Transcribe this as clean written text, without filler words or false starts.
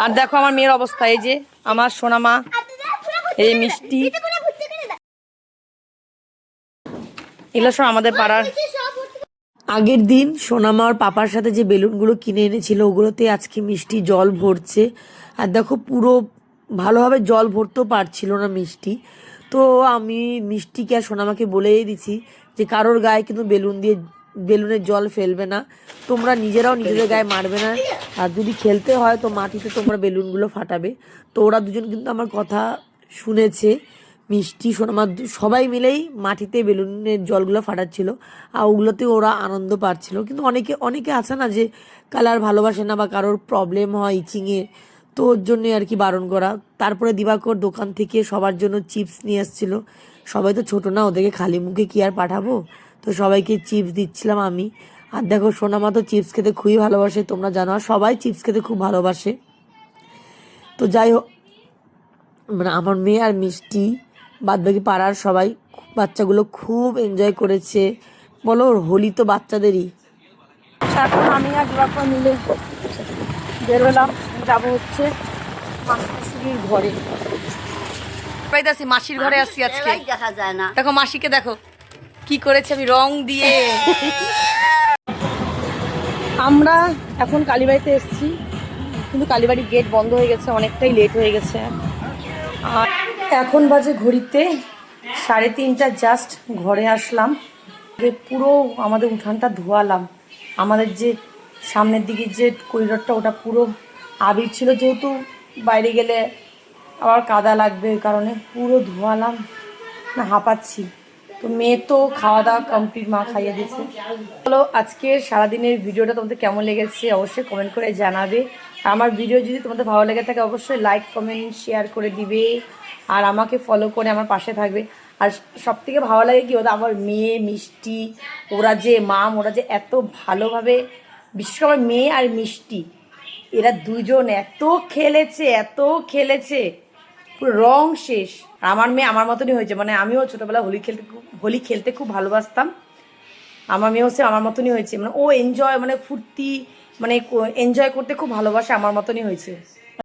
আর দেখো আমার মেয়ের অবস্থা, এই যে আমার সোনা মা, এই মিষ্টি, এগুলো সব আমাদের পাড়ার। আগের দিন সোনামা ওর পাপার সাথে যে বেলুনগুলো কিনে এনেছিল ওগুলোতে আজকে মিষ্টি জল ভরছে। আর দেখো পুরো ভালোভাবে জল ভরতেও পারছিল না মিষ্টি। তো আমি মিষ্টিকে আর সোনামাকে বলেই দিছি যে কারোর গায়ে কিন্তু বেলুনের জল ফেলবে না, তোমরা নিজেরাও নিজেদের গায়ে মারবে না, আর যদি খেলতে হয় তো মাটিতে তোমরা বেলুনগুলো ফাটাবে। তো ওরা দুজন কিন্তু আমার কথা শুনেছে। মিষ্টি সোনামা সবাই মিলেই মাটিতে বেলুনের জলগুলো ফাটাচ্ছিল, আর ওগুলোতে ওরা আনন্দ পাচ্ছিল। কিন্তু অনেকে অনেকে আছে না যে কালার ভালোবাসে না বা কারোর প্রবলেম হয় ইচিংয়ে, তো ওর জন্যে আর কি বারণ করা। তারপরে দিবাকর দোকান থেকে সবার জন্য চিপস নিয়ে আসছিল। সবাই তো ছোটো না, ওদেরকে খালি মুখে কি আর পাঠাবো, তো সবাইকে চিপস দিচ্ছিলাম আমি। আর দেখো সোনামা তো চিপস খেতে খুবই ভালোবাসে, তোমরা জানো, আর সবাই চিপস খেতে খুব ভালোবাসে। তো যাই হোক, মানে আমার মেয়ে আর মিষ্টি বাদবাকি পাড়ার সবাই বাচ্চাগুলো খুব এনজয় করেছে। বলো, হোলি তো বাচ্চাদেরই। এখন আমি আর দিবাকর মিলে বেরোলাম, যাবো হচ্ছে মাসির ঘরে। মাসির ঘরে আসছি আজকে, দেখা যায় না। দেখো মাসিকে দেখো কি করেছে, আমি রং দিয়ে। আমরা এখন কালীবাড়িতে এসেছি, কিন্তু কালীবাড়ির গেট বন্ধ হয়ে গেছে, অনেকটাই লেট হয়ে গেছে। আর এখন বাজে ঘড়িতে 3:30, জাস্ট ঘরে আসলাম। পুরো আমাদের উঠানটা ধোয়ালাম। আমাদের যে সামনের দিকে যে করিডোরটা ওটা পুরো আবির ছিল, যেহেতু বাইরে গেলে আবার কাদা লাগবে, ওই কারণে পুরো ধোয়ালাম, না হাঁপাচ্ছি। তো মেয়ে তো খাওয়া দাওয়া কমপ্লিট, মা খাইয়ে দিয়েছে। চলো আজকে সারাদিনের ভিডিওটা তোমাদের কেমন লেগেছে অবশ্যই কমেন্ট করে জানাবে। আমার ভিডিও যদি তোমাদের ভালো লেগে থাকে অবশ্যই লাইক কমেন্ট শেয়ার করে দিবে, আর আমাকে ফলো করে আমার পাশে থাকবে। আর সবথেকে ভালো লাগে কি, ওরা আমার মেয়ে মিষ্টি, ওরা যে এত ভালোভাবে, বিশেষ করে আমার মেয়ে আর মিষ্টি, এরা দুজন এত খেলেছে পুরো রং শেষ। আমার মেয়ে আমার মতনই হয়েছে, মানে আমিও ছোটোবেলায় হোলি খেলতে খুব ভালোবাসতাম, আমার মেয়েও সে আমার মতনই হয়েছে। মানে ও এনজয়, মানে ফুর্তি, মানে এনজয় করতে খুব ভালোবাসে, আমার মতনই হয়েছে।